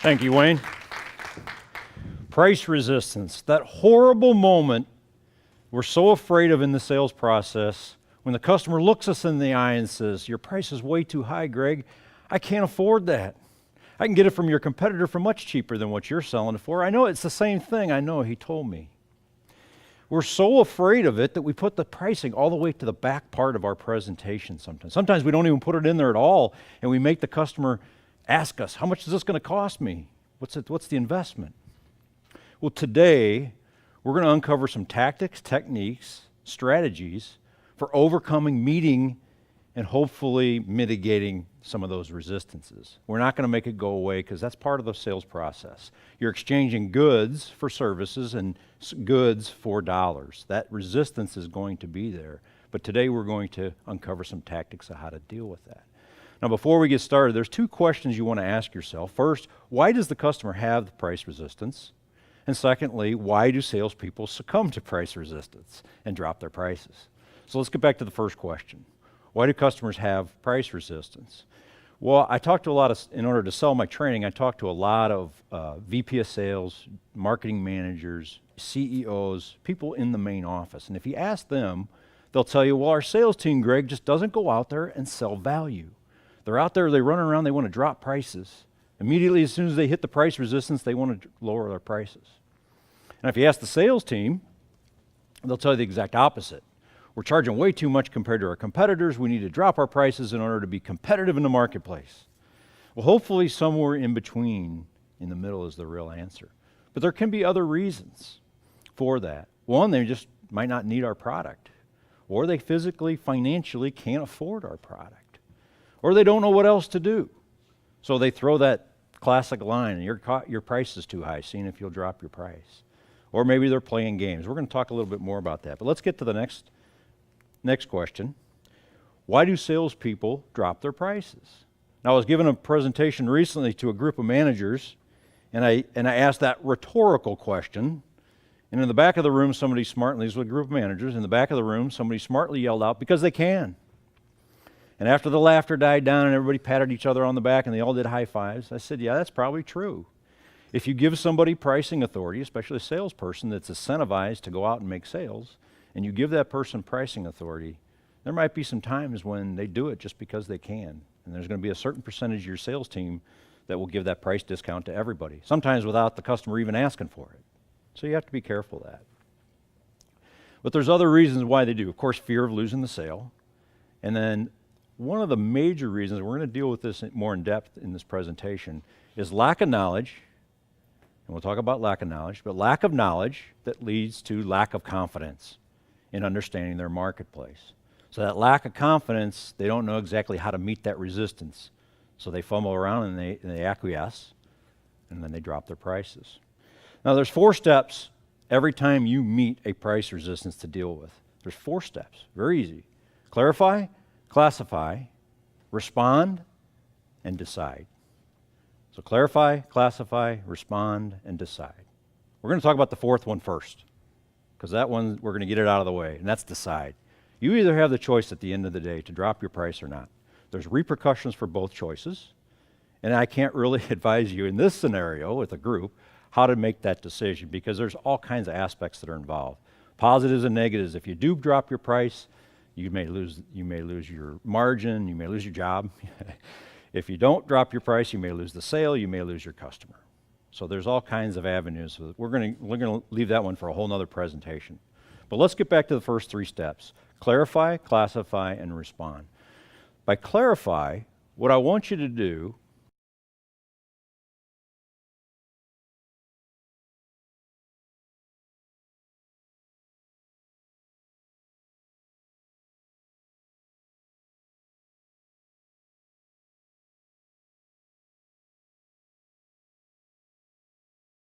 Thank you, Wayne. Price resistance, that horrible moment we're so afraid of in the sales process when the customer looks us in the eye and says, your price is way too high, Greg. I can't afford that. I can get it from your competitor for much cheaper than what you're selling it for. I know it's the same thing. I know, he told me. We're so afraid of it that we put the pricing all the way to the back part of our presentation sometimes. Sometimes we don't even put it in there at all, and we make the customer ask us, how much is this going to cost me? What's the investment? Well, today, we're going to uncover some tactics, techniques, strategies for overcoming, meeting, and hopefully mitigating some of those resistances. We're not going to make it go away because that's part of the sales process. You're exchanging goods for services and goods for dollars. That resistance is going to be there. But today we're going to uncover some tactics of how to deal with that. Now, before we get started, there's two questions you want to ask yourself. First, why does the customer have the price resistance? And secondly, why do salespeople succumb to price resistance and drop their prices? So let's get back to the first question. Why do customers have price resistance? Well, I talked to a lot of, in order to sell my training, I talked to a lot of VP of sales, marketing managers, CEOs, people in the main office. And if you ask them, they'll tell you, well, our sales team, Greg, just doesn't go out there and sell value. They're out there, they run around, they want to drop prices. Immediately, as soon as they hit the price resistance, they want to lower their prices. And if you ask the sales team, they'll tell you the exact opposite. We're charging way too much compared to our competitors. We need to drop our prices in order to be competitive in the marketplace. Well, hopefully somewhere in between, in the middle, is the real answer. But there can be other reasons for that. One, they just might not need our product. Or they physically, financially can't afford our product. Or they don't know what else to do. So they throw that classic line, your price is too high, seeing if you'll drop your price. Or maybe they're playing games. We're going to talk a little bit more about that. But let's get to the next question. Why do salespeople drop their prices? Now, I was given a presentation recently to a group of managers, and I asked that rhetorical question. And in the back of the room, somebody smartly, these were a group of managers, in the back of the room, somebody smartly yelled out, because they can. And after the laughter died down and everybody patted each other on the back and they all did high fives, I said, yeah, that's probably true. If you give somebody pricing authority, especially a salesperson that's incentivized to go out and make sales, and you give that person pricing authority, there might be some times when they do it just because they can. And there's going to be a certain percentage of your sales team that will give that price discount to everybody, sometimes without the customer even asking for it. So you have to be careful of that. But there's other reasons why they do. Of course, fear of losing the sale. And then one of the major reasons, we're going to deal with this more in depth in this presentation, is lack of knowledge. And we'll talk about lack of knowledge, but lack of knowledge that leads to lack of confidence in understanding their marketplace. So that lack of confidence, they don't know exactly how to meet that resistance. So they fumble around and they acquiesce, and then they drop their prices. Now there's 4 steps every time you meet a price resistance to deal with. There's 4 steps, very easy. Clarify, classify, respond, and decide. So clarify, classify, respond, and decide. We're going to talk about the 4th one first, because that one, we're going to get it out of the way, and that's decide. You either have the choice at the end of the day to drop your price or not. There's repercussions for both choices, and I can't really advise you in this scenario with a group how to make that decision, because there's all kinds of aspects that are involved. Positives and negatives. If you do drop your price, you may lose your margin, you may lose your job. If you don't drop your price, you may lose the sale, you may lose your customer. So there's all kinds of avenues. We're going to leave that one for a whole nother presentation. But let's get back to the first 3 steps. Clarify, classify, and respond. By clarify, what I want you to do